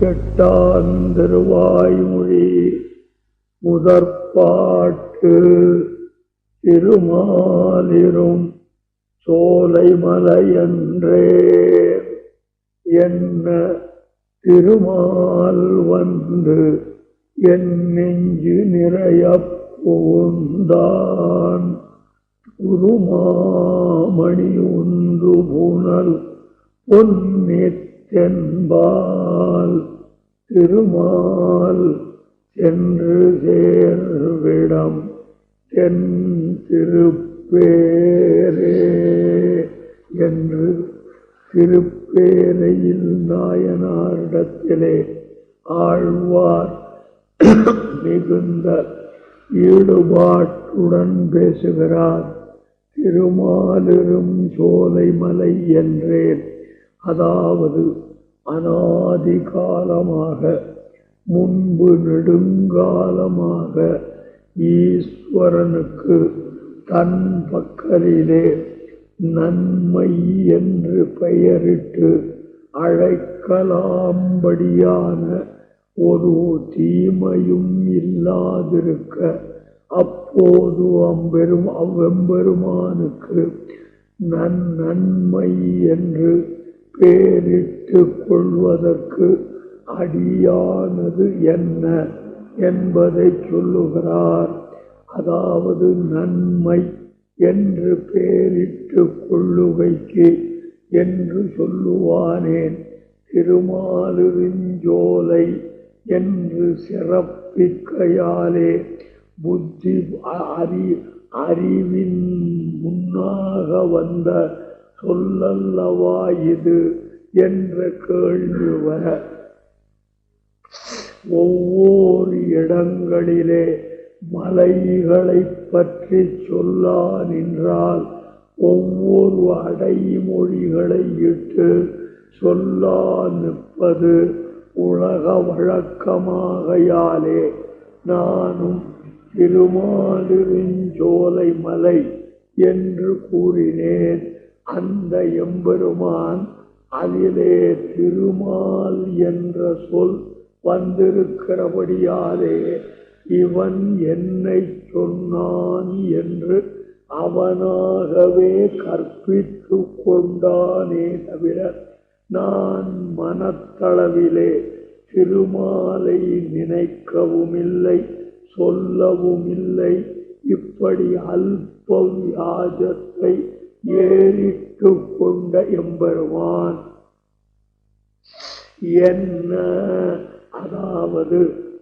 எட்டாம் திருவாய்மொழி முதற்பாட்டு. திருமாலிரும் சோலை மலையன்றே என்ன திருமால் வந்து என் நெஞ்சு நிறைய புகுந்தான். உருமாமணி உந்து புனல் பொன்னித்தென்பால் திருமால் சென்று சேர்விடம் தென் திருப்பேரே என்று திருப்பேரையில் நாயனாரிடத்திலே ஆழ்வார் மிகுந்த ஈடுபாட்டுடன் பேசுகிறார். திருமாலிரும் சோலை மலை என்றேன். அதாவது அநாதி காலமாக முன்பு நெடுங்காலமாக ஈஸ்வரனுக்கு தன் பக்கலிலே நன்மை என்று பெயரிட்டு அழைக்கலாம்படியான ஒரு தீமையும் இல்லாதிருக்க அப்போது அவ்வெம்பெருமானுக்கு நன்மை என்று பேரிட்டு கொள்வதற்கு அடியானது என்ன என்பதை சொல்லுகிறார். அதாவது நன்மை என்று பேரிட்டு கொள்ளுகைக்கு என்று சொல்லுவானேன். திருமாலிருஞ்சோலை என்று சிறப்பிக்கையாலே புத்தி அறிவின் முன்னாக வந்த சொல்லல்லவா இது என்ற கேள்வி வர ஒவ்வொரு இடங்களிலே மலைகளை பற்றி சொல்லா நின்றால் ஒவ்வொரு அடைமொழிகளை இட்டு சொல்லா நிற்பது உலக வழக்கமாகையாலே நானும் திருமாலிருஞ்சோலை மலை என்று கூறினேன். அந்த எம்பெருமான் அதிலே திருமால் என்ற சொல் வந்திருக்கிறபடியாலே இவன் என்னை சொன்னான் என்று அவனாகவே கற்பித்து கொண்டானே தவிர நான் மனத்தளவிலே திருமாலை நினைக்கவும் இல்லை, சொல்லவும் இல்லை. இப்படி அல்ப வியாஜத்தை ஏறிட்டு கொண்ட எம்பெருமான் என்ன, அதாவது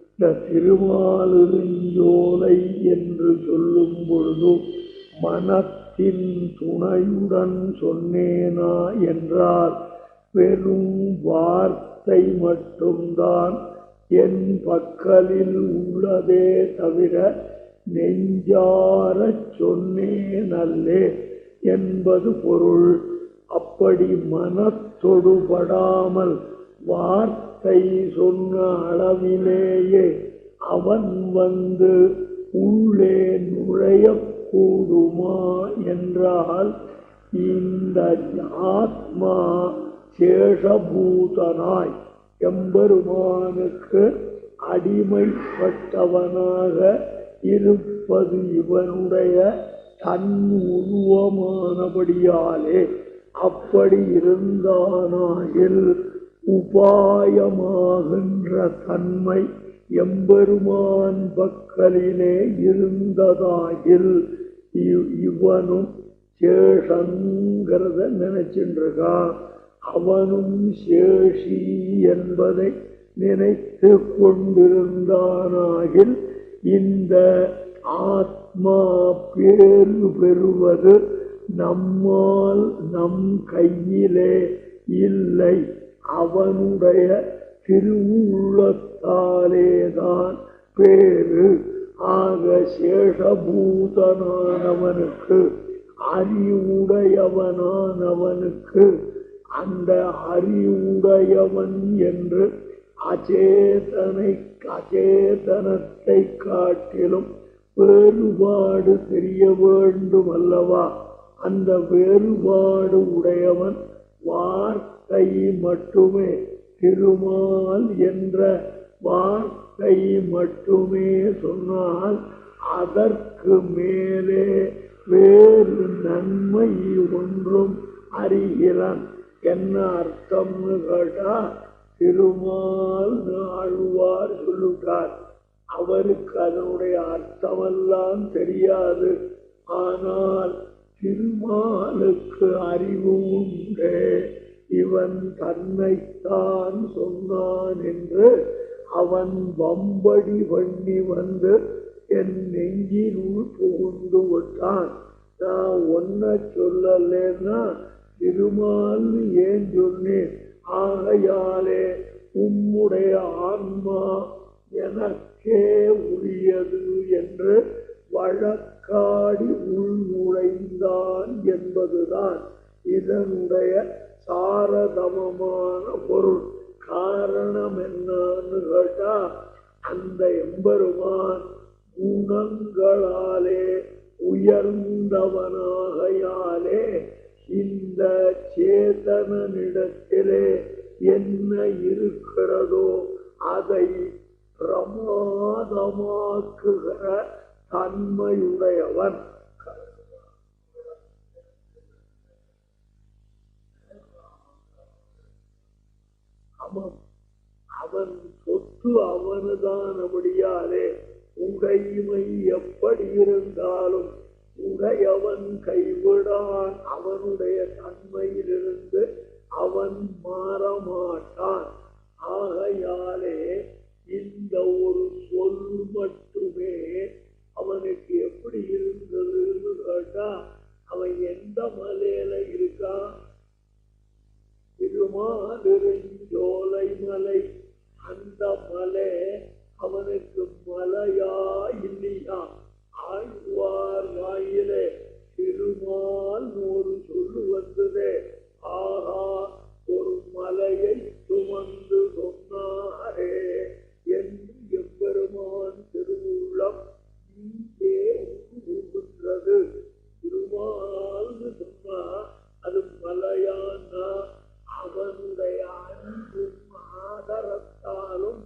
இந்த திருமாலிருஞ்சோலை என்று சொல்லும் பொழுது மனத்தின் துணையுடன் சொன்னேனா என்றால் வெறும் வார்த்தை மட்டும்தான் என் பக்கலில் உள்ளதே தவிர நெஞ்சாரச் சொன்னேனல்லே என்பது பொருள். அப்படி மனத்தொடுபடாமல் வார்த்தை சொன்ன அளவிலேயே அவன் வந்து உள்ளே நுழையக்கூடுமா என்றால் இந்த ஆத்மா சேஷபூதனாய் எம்பெருமானுக்கு அடிமைப்பட்டவனாக இருப்பது இவனுடைய தன் உருவமானபடியாலே அப்படி இருந்தானாயில் உபாயமாகின்ற தன்மை எம்பெருமான் பக்கலிலே இருந்ததாயில் இவனும் சேஷங்கிறத நினைச்சின்றிருக்கான். அவனும் சேஷி என்பதை நினைத்து கொண்டிருந்தானாகில் இந்த ஆத்மா பேரு பெறுவது நம்மால் நம் கையிலே இல்லை, அவனுடைய திருவுள்ளத்தாலேதான் பேரு. ஆக சேஷபூதனானவனுக்கு அறிவுடையவனானவனுக்கு அந்த அறிவுடையவன் என்று அச்சேதனத்தை காட்டிலும் வேறுபாடு தெரிய வேண்டும் அல்லவா? அந்த வேறுபாடு உடையவன் வார்த்தை மட்டுமே திருமால் என்ற வார்த்தை மட்டுமே சொன்னால் அதற்கு மேலே வேறு நன்மை ஒன்றும் அறிகிறான். என்ன அர்த்தம்னு கேட்டா, திருமால் ஆழ்வார் சொல்லுட்டார். அவருக்கு அதனுடைய அர்த்தமெல்லாம் தெரியாது. ஆனால் திருமாலுக்கு அறிவு உண்டு. இவன் தன்னைத்தான் சொன்னான் என்று அவன் வம்படி பண்ணி வந்து என் நெஞ்சினுள் புகுந்து விட்டான். நான் ஒன்ன சொல்லலேன்னா திருமால் ஏன் சொன்னேன்? ஆகையாலே உம்முடைய ஆன்மா எனக்கே உரியது என்று வழக்காடி உள் நுழைந்தான் என்பதுதான் இதனுடைய சாரதமமான பொருள். காரணம் என்னன்னு கேட்டா, அந்த எம்பெருமான் குணங்களாலே உயர்ந்தவனாகையாலே இந்த சேதனனிடத்திலே என்ன இருக்கிறதோ அதை பிரமாதமாக்குகிற தன்மையுடையவன். அவன் சொத்து அவனுதான். அப்படியாலே உடைமை எப்படி இருந்தாலும் உடையவன் கைவிடான். அவனுடைய தன்மையிலிருந்து அவன் மாறமாட்டான். ஆகையாலே இந்த ஒரு சொல் மட்டுமே அவனுக்கு எப்படி இருந்ததுன்னு கேட்டா, அவன் எந்த மலையில இருக்கான்? திருமாலிருஞ்சோலை மலை. அந்த மலை அவனுக்கு மலையா இல்லையா? ஆழ்வார் வாயிலே திருமால் ஒரு சொல்லு வந்ததே. ஆஹா, ஒரு மலையை சுமந்து சொன்னாரே என்று எம்பெருமான் திருவுள்ளம் இங்கே உருகின்றது. திருமால் சொன்னா அது மலையானா அவனுடைய அன்பும் ஆதரத்தாலும்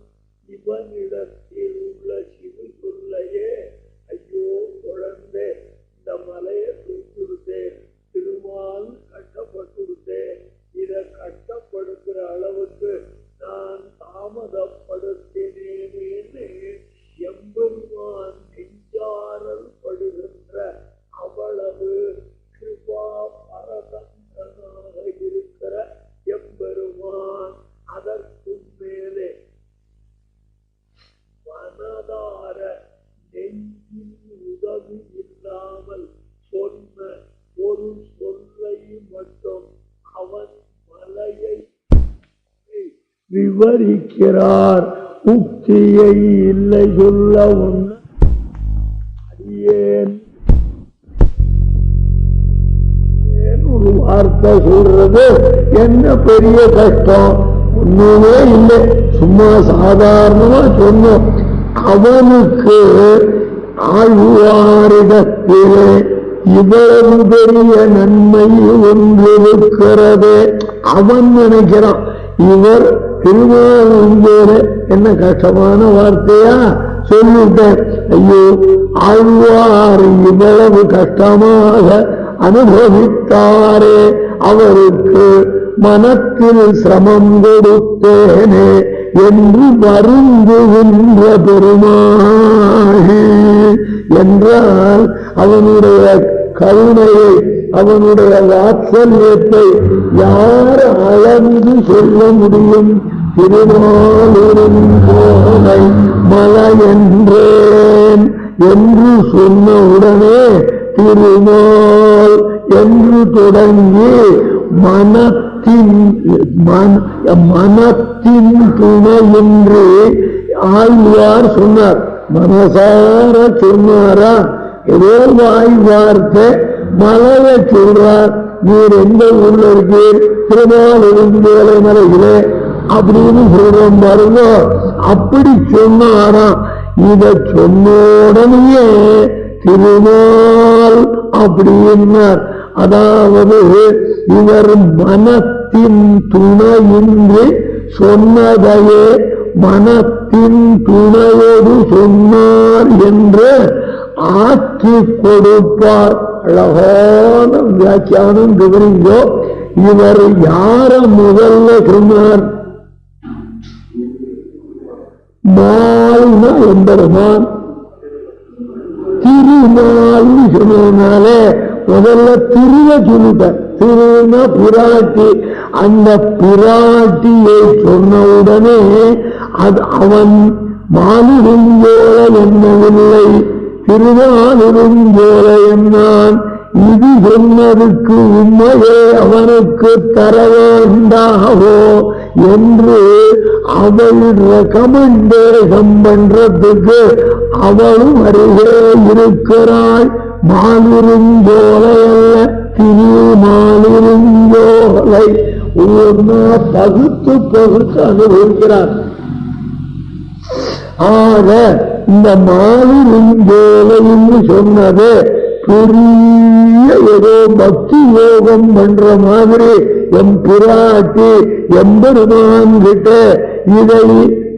இவனிடத்தில் உள்ள சிறு சொல்லையே, ஐயோ குழந்தை இந்த மலையை தூக்கிவிட்டேன், திருமால் கட்டப்பட்டுவிட்டேன், இதை கட்டப்படுகிற அளவுக்கு நான் தாமதப்படுத்தினேனே எம்பெருமான் நெஞ்சாரல் படுகின்ற அவ்வளவு கிருபா பரதந்தனாக இருக்கிற எம்பெருமான் அதற்கு மேலே மனதார நெஞ்சின் உதவி இல்லாமல் சொன்ன ஒரு சொல்லை மட்டும் அவன் மலையை விவரிக்கிறார். உக்தியை இல்லை சொல்ல ஒன்று அடியேன் ஒரு வார்த்தை சொல்றது என்ன பெரிய கஷ்டம்? ஒண்ணுமே இல்லை, சும்மா சாதாரணமா சொன்னோம். அவனுக்கு ஆழ்வாரிடத்திலே இவ்வளவு பெரிய நன்மை ஒன்று இருக்கிறது. அவன் நினைக்கிறான் இவர் திருமால் என்ன கஷ்டமான வார்த்தையா சொல்லிட்டேன். ஐயோ, ஆழ்வார் இவ்வளவு கஷ்டமாக அனுபவித்தாரே, அவருக்கு மனத்தில் சிரமம் கொடுத்தேனே என்று வருந்துகின்ற பெருமாள் என்றால் அவனுடைய கருணையை, அவனுடைய வாத்சல்யத்தை யார் அளந்து சொல்ல முடியும்? திருமாலிருஞ்சோலை மலை என்றேன் என்று சொன்ன உடனே திருமால் என்று தொடங்கி மனத்தின் துணையின்றி ஆழ்வார் சொன்னார். மனசார சொன்னாரா? ஏதோ வாய் வார்த்தை மலையை சொல்றார். நீர் எந்த ஊர்ல இருக்கீர்? திருமாலிருஞ்சோலை மலையிலே அப்படின்னு சொல்றோம் பாருங்க. அப்படி சொன்னாராம். இத சொன்ன உடனே திருமால் அப்படின்னார். அதாவது இவர் மனத்தின் துணையின்றி சொன்னதையே மனத்தின் துணையோடு சொன்னார் என்று ஆக்கி கொடுப்பார். அழகான வியாக்கியானம் விவரிங்கோ. இவர் யார முதல்ல சொன்னார்? மால்னா எம்பெருமான், திருமால் சொன்னதுனாலே முதல்ல திருவ சொல்லிட்டார். திருனா பிராட்டி. அந்த பிராட்டியை சொன்னவுடனே அது அவன் மாலிருஞ்சோல என்னவில்லை, திருமாலிருஞ்சோல என்னான். இது சொன்னதுக்கு உண்மையே அவனுக்கு தர வேண்டாவோ என்று அவள் ரெக்கமெண்டேஷன் பண்றதுக்கு அவளும் அருகே இருக்கிறாள். மாலிருஞ்சோலையல்ல, திருமாலிருஞ்சோலை ஒவ்வொன்னா பகுத்து பகுத்து அனுபவிக்கிறார். ஆக இந்த மாலிருஞ்சோலைன்னு சொன்னது பெரிய ஏதோ பக்தி யோகம் பண்ற மாதிரி எம் பிராட்டி எம்பெருமான் கிட்ட இதை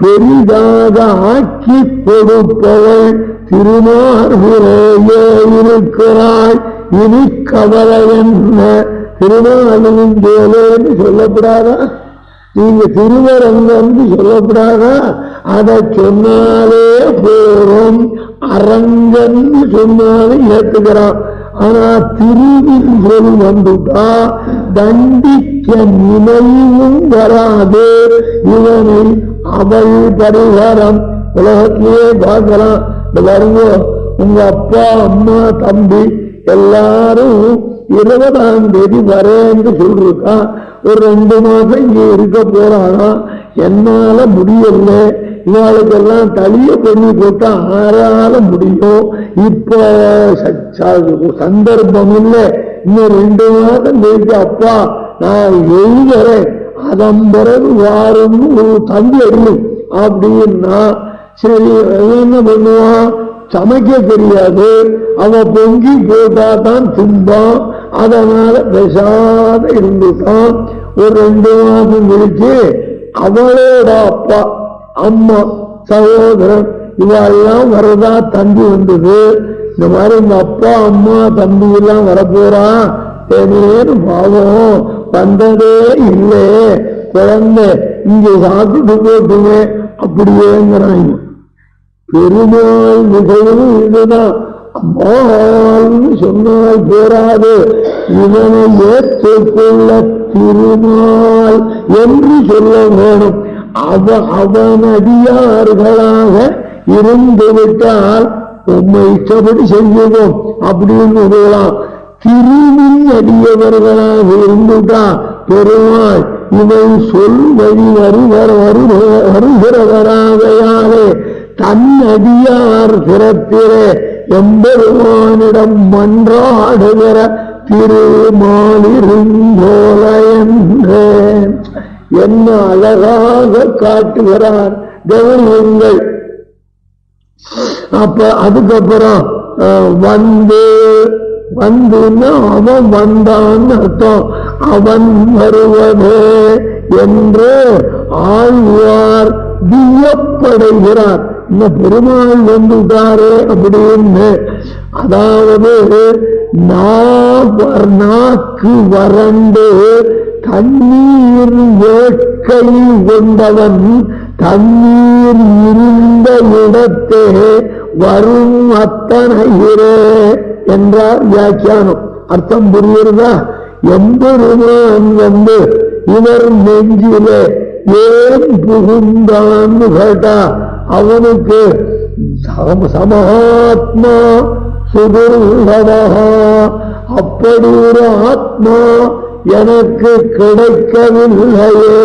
பெரிதாக ஆக்கி கொடுப்பவள் திருமார்பிலேயே இருக்கிறாள். இனி கவலை என்ன? திருமாலிருஞ்சோலைன்னு சொல்லப்படாதா? நீங்க திருவரங்கம் சொல்லப்படாதா? அதை சொன்னாலே போறோம், அரங்கன் சொன்னாலும் ஏற்றுக்கிறான். ஆனா திருவின் சொல் வந்துட்டா தண்டிக்க நினைவும் வராது. இவனை அவள் பரிகாரம் உலகத்திலே பார்க்கலாம். வருங்க, உங்க அப்பா அம்மா தம்பி எல்லாரும் 20ஆம் தேதி வரேன்னு சொல்லிருக்கான். ஒரு 2 மாசம் இங்க இருக்க போறானா, என்னால முடியல, இவாளுக்கெல்லாம் தளிய பண்ணி போட்டா ஆறால முடியும். இப்ப சந்தர்ப்பம் இல்லை, இன்னும் 2 மாதம் கழிச்சு அப்பா நான் எழுதுறேன், அதன் பிறகு வாருன்னு ஒரு தம்பி அறியும் அப்படின்னா சரி என்ன பண்ணுவான்? சமைக்க தெரியாது, அவ பொங்கி போட்டாதான் தும்பான். அதனால பேசாத இருந்துட்டான். ஒரு 2 மாசம் கழிச்சு அவளோட அப்பா அம்மா சகோதரன் இவெல்லாம் வரதா தம்பி வந்தது. இந்த மாதிரி இந்த அப்பா அம்மா தம்பி எல்லாம் வரப்போறான், ஏனேன்னு பாவம் வந்ததே இல்லை, குழந்தை இங்க சாப்பிட்டு போட்டுமே அப்படியேங்கிறாங்க. பெருமாள் விஷயம் இதுதான். அம்மாள்னு சொன்னால் போராது, இவனை ஏற்றுக்கொள்ள திருமால் என்று சொல்ல வேணும். அவனடியார்களாக இருந்து விட்டால் உண்மை இஷ்டப்படி செஞ்சுவோம் அப்படின்னு சொல்லலாம். திருவின் அடியவர்களாக இருந்துட்டா பெருமாள் இவை சொல் வழி வருகிறவராகையாலே தன் அடியார் சிறப்பிலே எம்பெருமானிடம் மன்றாடுகிற திருமாலிருஞ்சோலையென்றேன் என்ன அழகாக காட்டுகிறார். கவனியுங்கள். அப்ப அதுக்கப்புறம் வந்துன்னா அவன் வந்தான்னு அர்த்தம். அவன் வருவதே என்று ஆழ்வார் வியப்படைகிறார். இந்த பெருமாள் வந்துட்டாரே அப்படின்னு. அதாவது நாக்கு வறண்டு தண்ணீர் வேட்கை கொண்டவன் தண்ணீர் இருந்த இடத்தே வரும் அத்தனையிரே என்றார் வியாக்கியானம். அர்த்தம் புரியுறதா? எம்பெருமான் வந்து இவர் நெஞ்சிலே ஏன் புகுந்தான்னு கேட்டா அவனுக்கு சமஹாத்மா சுதுர்லபா, அப்படி ஒரு ஆத்மா எனக்கு கிடைக்கவில்லையே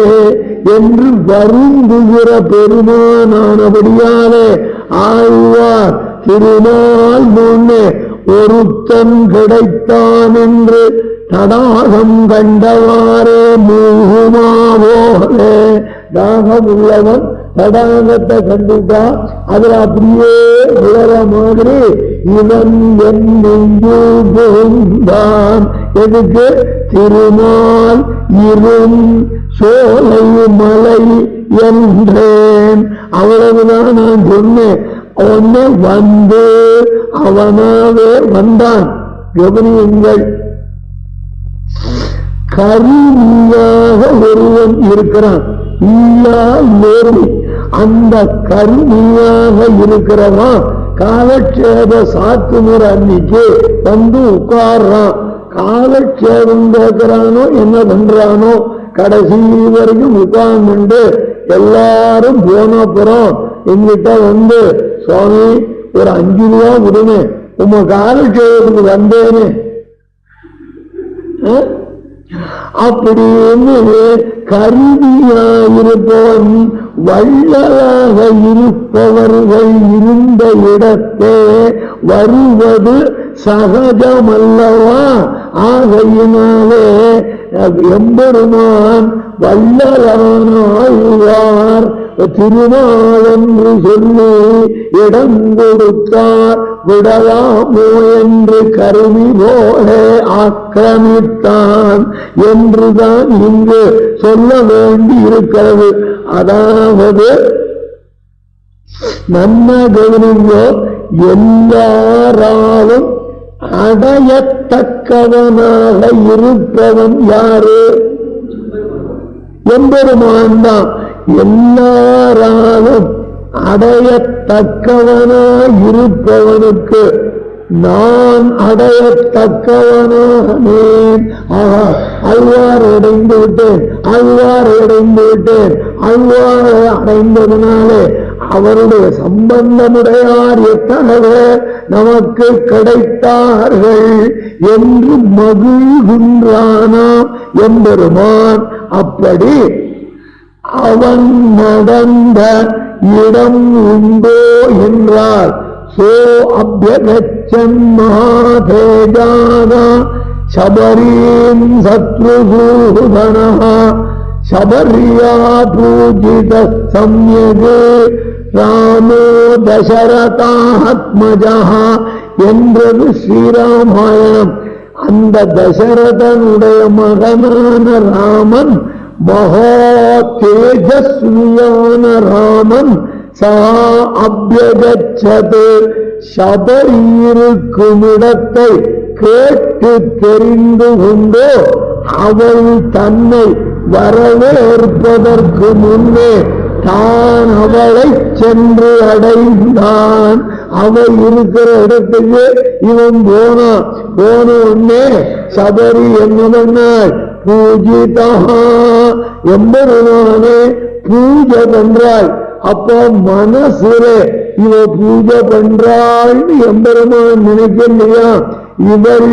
என்று வருந்துகிற பெருமானானபடியாலே ஆழ்வார் திருநாள் முன்னே ஒருத்தன் கிடைத்தான் என்று தடாகம் கண்டவாறே மூகுமாவோலே தாகம் உள்ளவன் தடாகத்தை கண்டுட்டா அதுல அப்படியே விழற மாதிரி இவன் என் நெஞ்சில் புகுந்தான். எதுக்கு? திருமால் இரும் சோலை மலை என்றேன். அவ்வளவுதான் நான் சொன்னேன். அவனே வந்து அவனாவே வந்தான். கவனியுங்கள், கருவியாக ஒருவன் இருக்கிறான். அந்த கருவியாக இருக்கிறவன் காலட்சேப சாத்துமுறை அன்னைக்கு வந்து உட்கார்றான். காலட்சேபம் கேட்கிறானோ என்ன பண்றானோ கடைசி வரைக்கும் உட்கார்ந்து எல்லாரும் போனப்புறம் எங்கிட்ட வந்து, சுவாமி ஒரு 5 ரூபா விடுங்க, உங்க காலட்சேபத்துக்கு வந்தேன்னு அப்படின்னு கருவியாயிருப்பவன் வள்ளலாக இருப்பவர்கள் இருந்த இடத்தே வருவது சகஜமல்லவா? ஆகையினாலே எம்பெருமான் வள்ளலானார் திருமால் என்று சொல்லி இடம் கொடுத்தார். விடலாமோ என்று கருவி போல ஆக்கிரமித்தான் என்றுதான் இங்கு சொல்ல வேண்டி இருக்கிறது. அதாவது நம்ம கவனிங்கோ, எல்லாராலும் அடையத்தக்கவனாக இருப்பவன் யாரு? எம்பெருமான் தான். எல்லாராலும் அடையத்தக்கவனாய் இருப்பவனுக்கு நான் அடையத்தக்கவனானேன். அழ்வார் அடைந்து விட்டேன், அழ்வார் அடைந்து விட்டேன். அழ்வாரை அடைந்ததுனாலே அவருடைய சம்பந்தமுடையார் எத்தனை நமக்கு கிடைத்தார்கள் என்று மகிழ்கின்றானாம் எம்பெருமான். அப்படி அவன் நடந்த இடம் உண்டோ என்றால் சோ அபியகச்சன் மகாதேஜானா சபரீம் சத்ருசூதனா சபரியா பூஜித சம்யகே ராமோ தசரதாத்மஜா என்றது ஸ்ரீராமாயணம். அந்த தசரதனுடைய மகனான ராமன், மகா தேஜஸ்வியான ராமன், சா அபியகச்சது சபரியிருக்கும் இடத்தை கேட்டு தெரிந்து கொண்டு அவள் தன்னை வரவேற்பதற்கு முன்னே தான் அவளை சென்று அடைந்தான். அவள் இருக்கிற இடத்துக்கு இவன் போனான். போன உடனே சபரி என்ன பண்ணாள்? பூஜிதா, எம்பெருமானே பூஜை பண்றாள். அப்போ மனசுல இவ பூஜை பண்றாள்னு எம்பெருமான் நினைக்கலையா? இவள்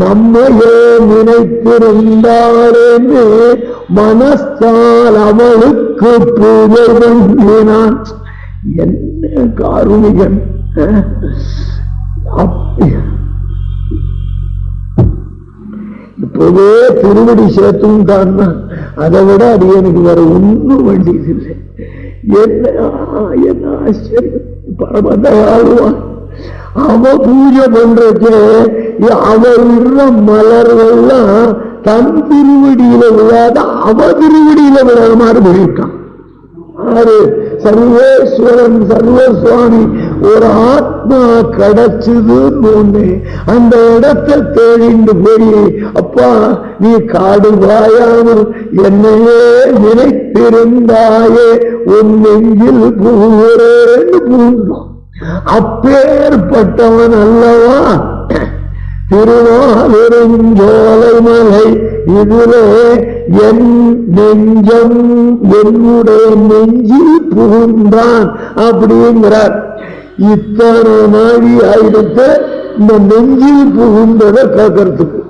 நம்மையே நினைத்திருந்தாரேன்னு மனசால் அவளுக்கு பூஜை பண்ணினான். என்ன காருணிகன்! இப்பவே திருவடி சேர்த்தும் தான். அதை விட அது எனக்கு வேற ஒன்றும் வேண்டியதில்லை. என்ன ஆச்சரியம்! பரமதயாளுவான் அவ பூஜை பண்றதுக்கு அவ விடுற மலர்கள்லாம் தன் திருவடியில விழாத அவ திருவடியில விழாத மாதிரி போயிருக்கான். ஆறு சர்வேஸ்வரன் சர்வசுவாமி ஒரு ஆத்மா கிடைச்சதுன்னு ஒண்ணு அந்த இடத்தை தேடிண்டு போய், அப்பா நீ காடு வாயாமல் என்னையே நினைத்திருந்தாயே உன் நெஞ்சில் பூரேன்னு பூந்தான். அப்பேற்பட்டவன் அல்லவா திருவாரூரை மலை. இதிலே என் நெஞ்சம் என்னுடைய நெஞ்சில் புகுந்தான் அப்படிங்கிறார். இத்தனை நாடி ஆயிடுத்து இந்த நெஞ்சில் புகுந்ததை கேட்கறதுக்கு.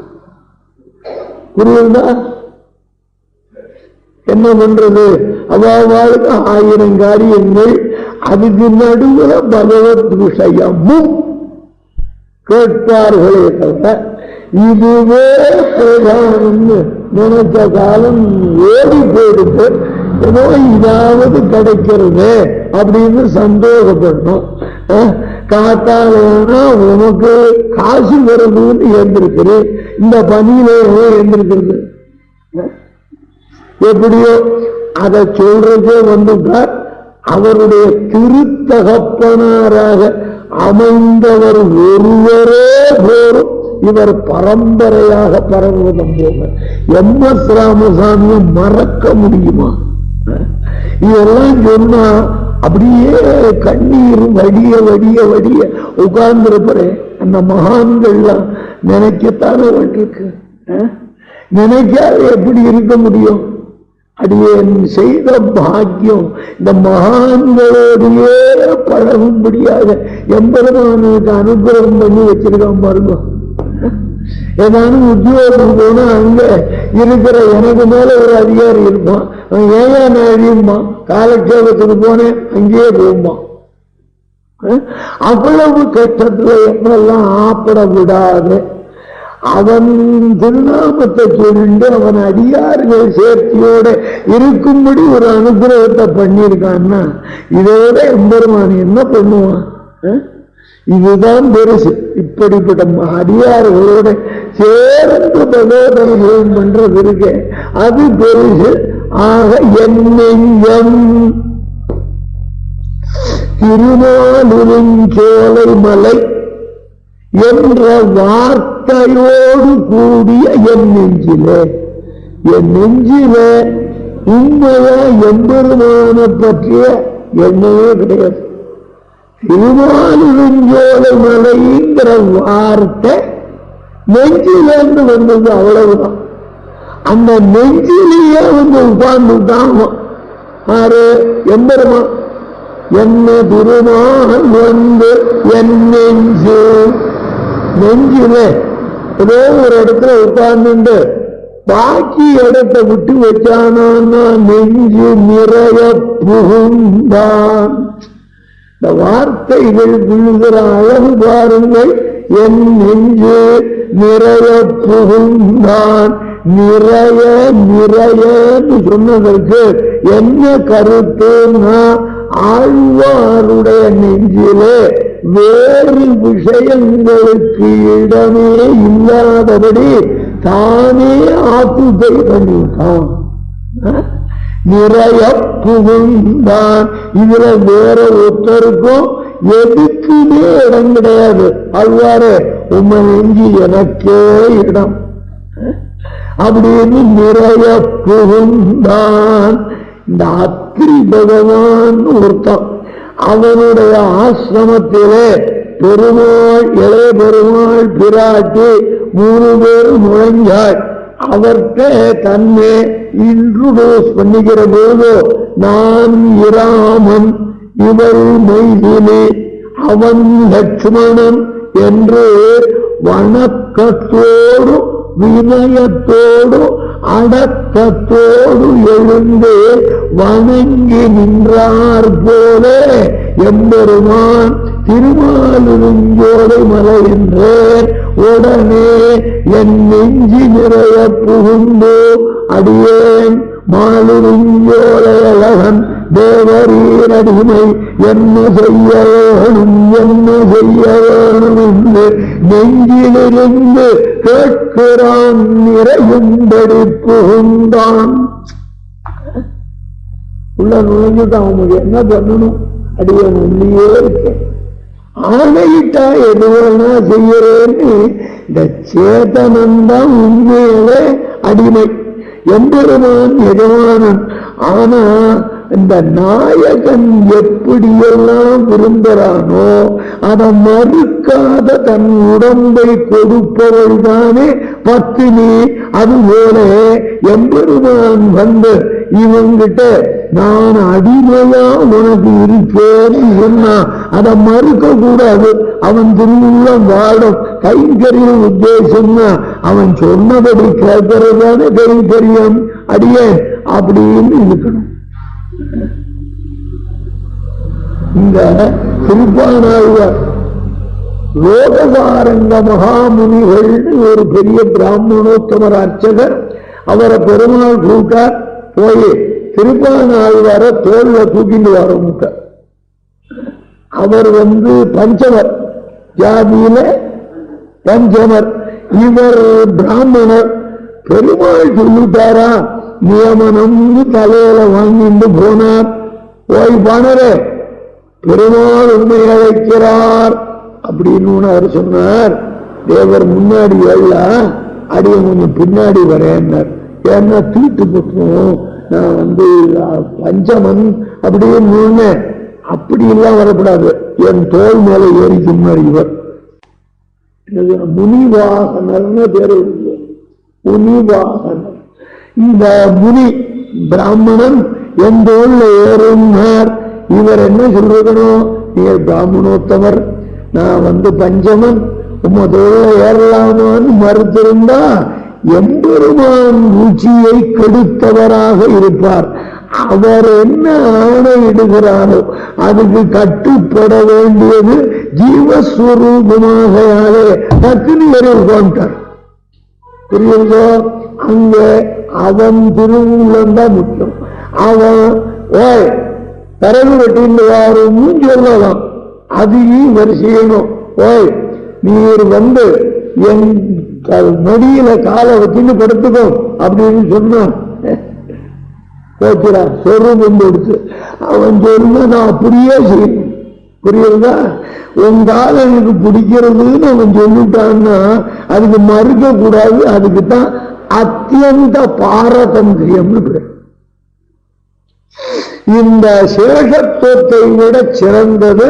புரியுதா? என்ன பண்றது? அவாவாளுக்கு 1000 காரியங்கள். அதுக்கு நடுவுல பகவத் விஷயமும் கேட்பார்களே தவிர இதுவே பிரதானம்னு நினைச்ச காலம் ஓடி போயிடுத்து. ஏதோ இதாவது கிடைக்கிறது அப்படின்னு சந்தோஷப்படணும். காத்தாலேனா உனக்கு காசு வருதுன்னு எழுந்திருக்குது, இந்த பணியிலே எழுந்திருக்கிறது. எப்படியோ அதை சொல்றதே வந்துட்டார். அவருடைய திருத்தகப்பனாராக அமைந்தவர் ஒருவரே போரும் இவர் பரம்பரையாக பரவுவதம் போக எம்.எஸ். ராமசாமியை மறக்க முடியுமா? இதெல்லாம் சொன்னா அப்படியே கண்ணீர் வடிய வடிய வடிய உட்கார்ந்திருப்பறேன். அந்த மகான்கள்லாம் நினைக்கத்தானே வேண்டியிருக்கு. நினைக்காத எப்படி இருக்க முடியும்? அடியேன் செய்த பாக்கியம் இந்த மகான்களோடையே பழகும்படியாக எம்பெருமானுக்கு அனுகிரகம் பண்ணி வச்சிருக்கான் பாருங்க. ஏதானும் உத்தியோகம் போனா அங்க இருக்கிற எனக்கு மேல ஒரு அதிகாரி இருப்பான், ஏன் நான் அறியுமா காலட்சேபத்துக்கு போனேன் அங்கேயே போகுமா. அவ்வளவு கஷ்டத்துல என்னெல்லாம் ஆப்பட விடாது அவன் திருநாமத்தை சொல்லிட்டு அவன் அடியார்கள் சேர்த்தியோட இருக்கும்படி ஒரு அனுகிரகத்தை பண்ணியிருக்கான்னா இதோட எம்பெருமான் என்ன பண்ணுவான்? இதுதான் பெருசு. இப்படிப்பட்ட அடியார்களோட சேர்ந்து பகவதனுபவம் பண்றது இருக்கு, அது பெருசு. ஆக என்னெஞ்சம் திருமாலிருஞ்சோலை மலை என்ற வார்த்தையோடு கூடிய என் நெஞ்சிலே உண்மையா எம்பெருமான பற்றிய எண்ணமே கிடையாது. திருமாலிருஞ்சோலை மலைங்கிற வார்த்தை நெஞ்சிலேருந்து வந்தது, அவ்வளவுதான். அந்த நெஞ்சிலேயே வந்து உட்கார்ந்துட்டான் ஆறு எம்பெருமான். என்ன திருமால் வந்து என் நெஞ்சு நெஞ்சில ஏதோ ஒரு இடத்துல உட்கார்ந்து பாக்கி இடத்தை விட்டு வச்சானா நெஞ்சு நிறைய புகுந்தான். இந்த வார்த்தைகள் விழுகிற அழகு பாருங்கள். என் நெஞ்சு நிறைய புகுந்தான். நிறைய நிறையன்னு சொன்னதற்கு என்ன கருத்துன்னா ஆழ்வாருடைய நெஞ்சிலே வேறு விஷயங்களுக்கு இடமே இல்லாதபடி தானே ஆத்துப்பை பண்ணிட்டான். நிறைய புகுந்தான். இதுல வேற ஒருத்தருக்கும் எதுக்குமே இடம் கிடையாது. அவ்வாறு உண்மை நெஞ்சி எனக்கே இடம் அப்படின்னு நிறைய புகுந்தான். இந்த அத்திரி பகவான் ஒருத்தன், அவனுடைய ஆசிரமத்திலே பெருமாள், இளைய பெருமாள், பிராட்டி 3 பேர் நுழைஞ்சாள். அவர்கிட்ட தன்னை இன்ட்ரோடியூஸ் பண்ணிக்கிற போது நான் இராமன், இவள் மைதிலி, அவன் லட்சுமணன் என்று வணக்கத்தோடு வினயத்தோடு அடக்கத்தோடு எழுந்து வணங்கி நின்றார் போல எம்பெருமான் திருமாலிருஞ்சோலை மலை என்றேன். உடனே என் நெஞ்சி நிறைய புகுந்து அடியேன் மாலிருஞ்சோலை அழகன் தேவரீரடிமை என்ன செய்ய வேணும் என்ன செய்ய வேணும் என்று நெஞ்சிலிருந்து கேட்கிறான். நிறையும்படி புகுந்தான். உள்ள நுழைஞ்சுட்டான். அவனுக்கு என்ன பண்ணணும்? அடியன் உள்ளே இருக்கேன், ஆணையிட்டா எதுவனா செய்யறேன்னு இந்த சேதனந்தான் உண்மையிலே அடிமை. எம்பெருமான் எஜமானன். ஆனா இந்த நாயகன் எப்படியெல்லாம் விரும்புகிறானோ அதை மறுக்காத தன் உடம்பை கொடுப்பவள் தானே பத்தினி. அதுபோல எம்பெருமான் வந்து இவங்கிட்ட நான் அடிமையா உனக்கு இருப்பேன்னு சொன்னா அதை மறுக்க கூடாது. அவன் திருவுள்ளம் வாடும் கைங்கரியம் உத்தேசம்னா அவன் சொன்னபடி கேட்கறதானே கைங்கரியம். அடியேன் அப்படின்னு இருக்கணும். இந்த திருப்பானாழ்வார் லோகசாரங்க மகாமுனிகள் ஒரு பெரிய பிராமணோத்தமர் அர்ச்சகர், அவரை பெருமாள் கூட்டார். போய் திருப்பானாழ்வார தோல்ல தூக்கிட்டு வரமுட்ட. அவர் பஞ்சமர் ஜாதியில பஞ்சமர், இவர் பிராமணர். பெருமாள் சொல்லிட்டாரா நியமனம் தலையில வாங்கிட்டு போனார். ஓய் பாணரே, பெருமாள் உண்மை அழைக்கிறார் அப்படின்னு அவர் சொன்னார். தேவர் முன்னாடி எல்லாம் அடிய கொஞ்சம் பின்னாடி வரேன்னார். ஏன்னா தீட்டு போட்டோம், நான் பஞ்சமன் அப்படின்னு அப்படி எல்லாம் வரக்கூடாது, என் தோல் மேல ஏறி சொன்னார். இவர் முனிவாகனர்னு பேரு. முனிவாகனர் இந்த முனி பிராமணன் என் தோல்ல ஏறுனார். இவர் என்ன சொல்றதனும், நீர் பிராமணோத்தமர், நான் பஞ்சமன், உம்ம தோல்ல ஏறலாமான்னு மறுத்திருந்தா எம்பெருமான் ருச்சியை கெடுத்தவராக இருப்பார். அவர் என்ன ஆணையிடுகிறாரோ அதுக்கு கட்டுப்பட வேண்டியது ஜீவஸ்வரூபமாகையாலே டக்குனு ஏறிட்டார். புரியுதோ? அங்க அவன் திருவுள்ளம் தான் முக்கியம். அவன் ஓய் தரவு வெட்டின்னு வாருன்னு சொல்லலாம், அதையும் வரிசையணும். ஓய் நீர் என் நொடியில காலை வச்சுன்னு படுத்துக்கோ அப்படின்னு சொன்னான். போச்சுடா சொருபம் எடுத்து அவன் சொன்ன நான் அப்படியே செய்யணும். புரியுறதா? உன் காலை எனக்கு பிடிக்கிறதுன்னு அவன் சொல்லிட்டான்னா அதுக்கு மறுக்க கூடாது. அதுக்குத்தான் அத்தியந்த பாரதந்திரியம்னு பேர். இந்த சேஷத்துவத்தை விட சிறந்தது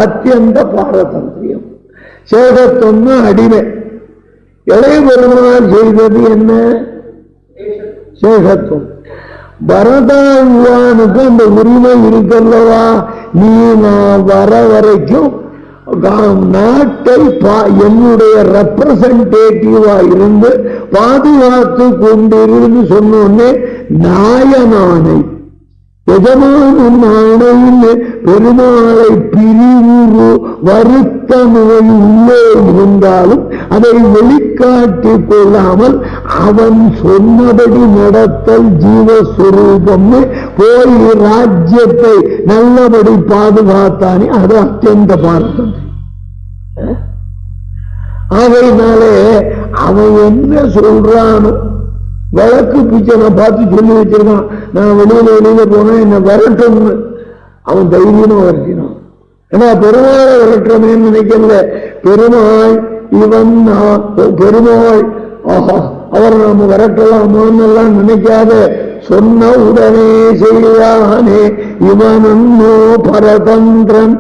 அத்தியந்த பாரதந்திரியம். சேஷத்துவம்னு அடிமை. இளைய பெருமாள் செய்தது என்ன? சேஷத்துவம். பரதாழ்வானுக்கு அந்த உரிமை இருக்கல்லவா, நீ நான் வர வரைக்கும் நாட்டை என்னுடைய ரெப்ரசன்டேட்டிவா இருந்து பாதுகாத்து கொண்டிருந்து சொன்னோன்னே நாயனானை எஜமானும் ஆணையில் பெருமாளை பிரிவு வருத்த நோய் உள்ளே இருந்தாலும் அதை வெளிக்காட்டிக் கொள்ளாமல் அவன் சொன்னபடி நடத்தல் ஜீவஸ்வரூபம் போய் ராஜ்யத்தை நல்லபடி பாதுகாத்தானே அது அத்தியந்த பார்த்தம். ஆகையினாலே அவன் என்ன சொல்றானோ வழக்கு பிச்சனை பார்த்து சொல்லி வச்சிருக்கான், நான் வெளியில போனா என்ன விரட்டும்னு. அவன் தைரியமா விரட்டினான். ஏன்னா பெருமாளை விரட்டுறமேன்னு நினைக்கல. பெருமாள் இவன் பெருமாள் ஆஹா அவர் நாம விரட்டலாமான்னு எல்லாம் நினைக்காத, சொன்ன உடனே செய்வானே இவனோ பரதந்திரன்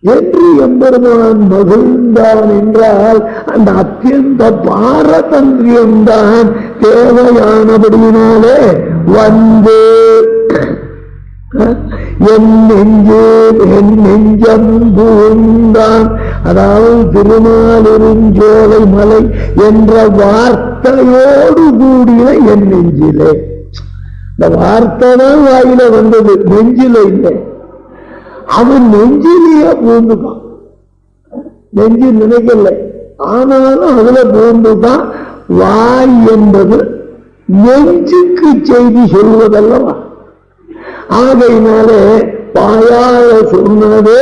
என்று எம்பெருமான் மகிழ்ந்தான் என்றால் அந்த அத்தியந்த பாரதந்திரியம்தான் தேவையானபடியினாலே என் நெஞ்சம் பூந்தான். அதாவது திருமாலிருஞ்சோலை மலை என்ற வார்த்தையோடு கூடிய என் நெஞ்சிலே. இந்த வார்த்தை தான் வாயில வந்தது, நெஞ்சில இல்லை. அவன் நெஞ்சிலேயே பூந்துட்டான். நெஞ்சு நினைக்கல, ஆனாலும் அதுல பூந்துதான். வாய் என்பது நெஞ்சுக்கு செய்தி சொல்வதல்லவா. ஆகையினாலே வாயால சொன்னதே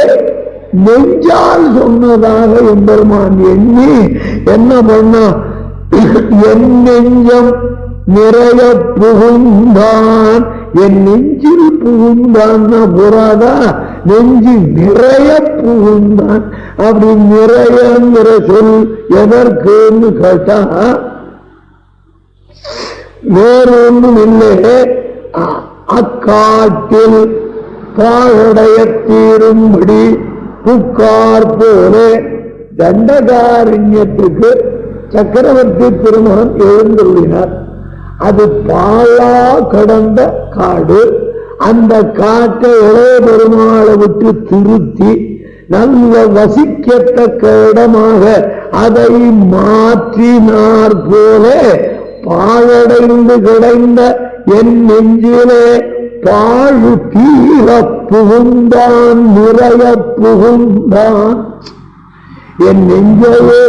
நெஞ்சால் சொன்னதாக எம்பெருமான் எண்ணி என்ன பண்ணா, என் நெஞ்சம் நிறைய புகுந்தான். என் நெஞ்சில் புகுந்தான் போறாதா, நெஞ்சு நிறைய புகுந்தான். அப்படி நிறையங்கிற சொல் எதற்குன்னு கேட்டா வேறொன்றும் இல்லை. அக்காட்டில் பாழடைய தீரும்படி புக்கார் போல தண்டகாரண்யத்துக்கு சக்கரவர்த்தி பெருமான் எழுந்துள்ளினார். அது பாழா கடந்த காடு. அந்த காட்டை இளைய பெருமாளை விட்டு திருத்தி நல்ல வசிக்கத்தக்க இடமாக அதை மாற்றினார் போல பாழடைந்து கிடந்த என் நெஞ்சிலே பாழு தீர புகுந்தான், நிறைய புகுந்தான். என் நெஞ்சையே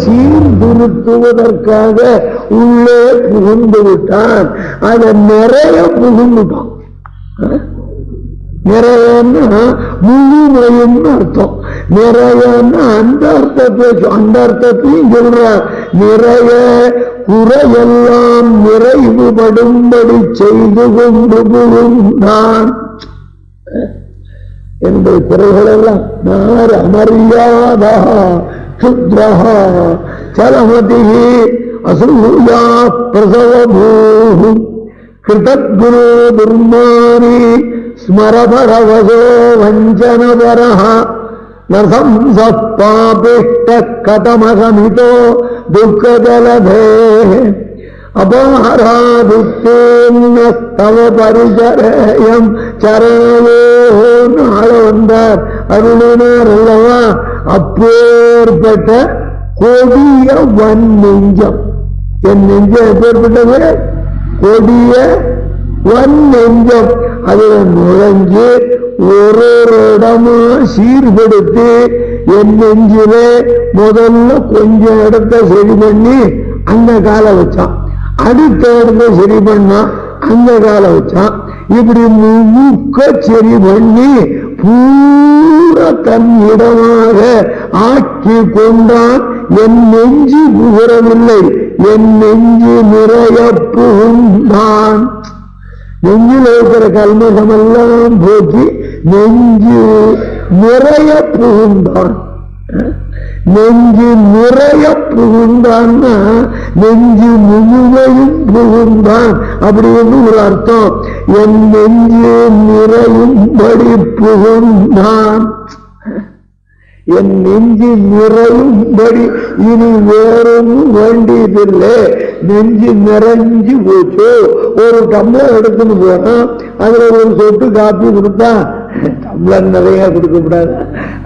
சீர்திருத்துவதற்காக உள்ளே புகுந்து விட்டான். அதை நிறைய புகுந்துட்டான். நிறையன்னா முழுமையும்னு அர்த்தம். நிறையன்னா அந்த அர்த்தத்தையும் சொல்ற. நிறைய குறையெல்லாம் நிறைவுபடும்படி செய்து கொண்டு புகுந்தான் என்னுடைய குறைகளெல்லாம். நார் அமரியாதா சுத்ரஹா சலமதி அசூயா பிரசவபூ கிருதத்குரு துர்மானி ஸ்மரபரவசோ வஞ்சனபரஹ நசம்சப்பாபிஷ்ட கதமகமிதோ துக்கஜலதே அபாராதித்தேன்யஸ்தவ பரிசரயம் சரவோன்னு ஆள வந்தார், அருளினார் அல்லவா. அப்பேற்பட்ட கொடிய வன் நெஞ்சம். என் நெஞ்சம் எப்பேற்பட்டது? கொடிய வன் நெஞ்சம். அதுல நுழைஞ்சு ஒரு இடமா சீர்படுத்தி என் நெஞ்சிலே முதல்ல கொஞ்சம் இடத்த சரி பண்ணி அங்க காலை வச்சான். அடுத்த இடத்த சரி பண்ணா அங்க காலை வச்சான். இப்படி முழுக்க சரி பண்ணி பூரா தன் இடமாக ஆக்கி கொண்டான். என் நெஞ்சு புகரவில்லை, என் நெஞ்சு நிறைய புகுந்தான். நெஞ்சில் இருக்கிற கல்மசமெல்லாம் போக்கி நெஞ்சு நிறைய புகுந்தான். நெஞ்சு நிறைய புகுந்தான்னா நெஞ்சு முழுமையும் புகுந்தான் அப்படின்னு ஒரு அர்த்தம். என் நெஞ்சு நிறையும்படி புகுந்தான். என் நெஞ்சு நிறையும்படி இனி வேறும் வேண்டியதில்லை. நெஞ்சு நிறைஞ்சு போச்சு. ஒரு டம்ளர் எடுத்துன்னு போனா அதுல ஒரு சொட்டு காப்பி கொடுத்தா டம்ளர் நிறைய கொடுக்கப்படாது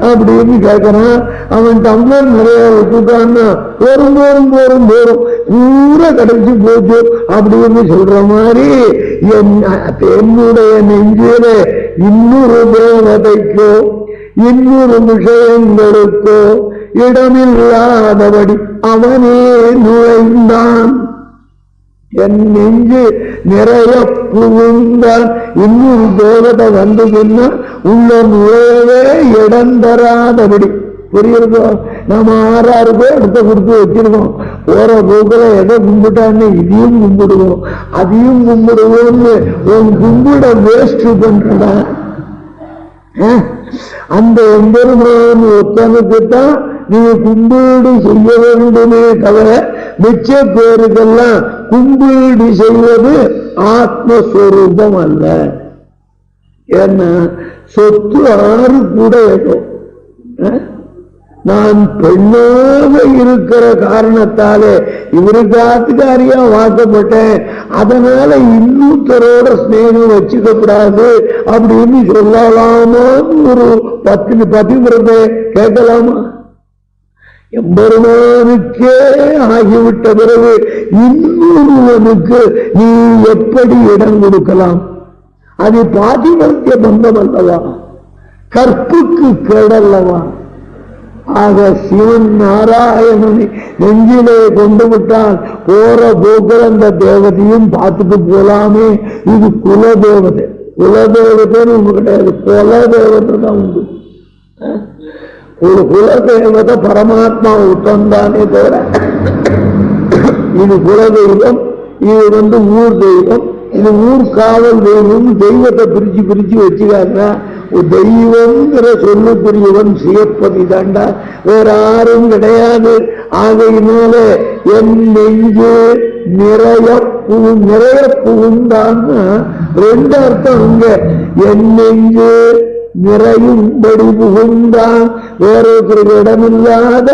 அப்படின்னு கேட்கறான். அவன் டம்ளர் நிறைய விட்டுட்டான்னா போரும் போரும் போரும் போரும் பூரா கிடைச்சு போச்சு அப்படின்னு சொல்ற மாதிரி என்னுடைய நெஞ்சில இன்னொரு தேவதைக்கோ இன்னொரு விஷயங்களுக்கோ இடமில்லாதபடி அவனே நுழைந்தான். என் நெஞ்சு நிறைய புகுந்தான். இன்னொரு தேவதை வந்து பின்னா உள்ள நுழையவே இடம் தராதபடி. புரியுறதோ? நம்ம 6 பேர் எடுத்த கொடுத்து வச்சிருக்கோம். போற போக்குல எதை கும்பிட்டான்னு இதையும் கும்பிடுவோம் அதையும் கும்பிடுவோம்னு உன் கும்பிட வேஸ்ட் பண்றடா. அந்த எம்பெருமான் ஒத்தனுக்குத்தான் நீ கும்பீடு செய்ய வேண்டுமே தவிர மிச்ச பேருக்கெல்லாம் கும்பீடு செய்வது ஆத்மஸ்வரூபம் அல்ல. ஏன்னா சொத்து 6 கூட ஏதோ நான் பெண்ணாக இருக்கிற காரணத்தாலே இவருக்கு ஆத்துக்காரியா வாக்கப்பட்டேன், அதனால இன்னொருத்தரோட ஸ்நேகம் வச்சுக்கப்படாது அப்படின்னு சொல்லலாமா? ஒரு பதிவிரதை கேட்கலாமா? எம்பெருமானுக்கே ஆகிவிட்ட பிறகு இன்னொருவனுக்கு நீ எப்படி இடம் கொடுக்கலாம்? அது பாதிமத்திய பந்தம் அல்லவா? கற்புக்கு கேடல்லவா? ஆக சிவன் நாராயணனை நெஞ்சிலே கொண்டு விட்டால் போற போக்கில் அந்த தேவதையும் பார்த்துட்டு போலாமே. இது குலதேவதை. குலதேவதைன்னு ஒண்ணு கிடையாது, குலதேவதை தான் உண்டு. ஒரு குலதேவதை பரமாத்மா உத்தந்தானே தவிர இது குலதெய்வம், இது ஊர் தெய்வம், இது ஊர் காவல் தெய்வம். தெய்வத்தை பிரிச்சு பிரிச்சு வச்சுக்காங்க. தெய்வம்ங்கிற சொல்லுக்குரியவன் சிவப்பதி தாண்டா, வேற யாரும் கிடையாது. ஆகையினால என் நெஞ்சு நிறைய புகுந்தான்னு 2 அர்த்தம் இங்க. என் நெஞ்சு நிறையும்படி புகுந்தான், வேறொருத்தருக்கு இடமில்லாத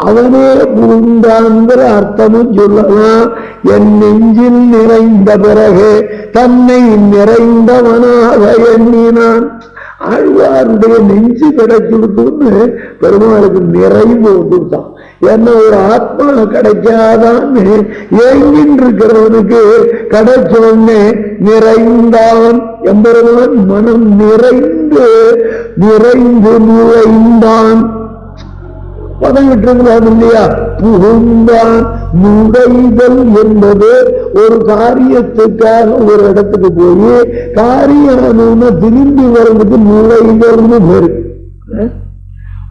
அவனே புகுந்தான்கிற அர்த்தமும் சொல்லலாம். என் நெஞ்சில் நிறைந்த பிறகு தன்னை நிறைந்தவனாக எண்ணினான். ஆழ்வாருடைய நெஞ்சு கிடைச்சுடுத்துன்னு பெருமாளுக்கு நிறைவு கொடுத்தான். என்ன ஒரு ஆத்மா கிடைக்காதான்னு ஏங்கின்னு இருக்கிறவனுக்கு கிடைச்சோன்னு நிறைந்தான். எம்பெருமான் மனம் நிறைந்து நிறைந்து நுழைந்தான். பதவிட்டுருக்கிறார் இல்லையா? புகுந்தான். நுழைதல் என்பது ஒரு காரியத்துக்காக ஒரு இடத்துக்கு போய் காரியம் திரும்பி வர்றதுக்கு நுழைதல்னு பேரு.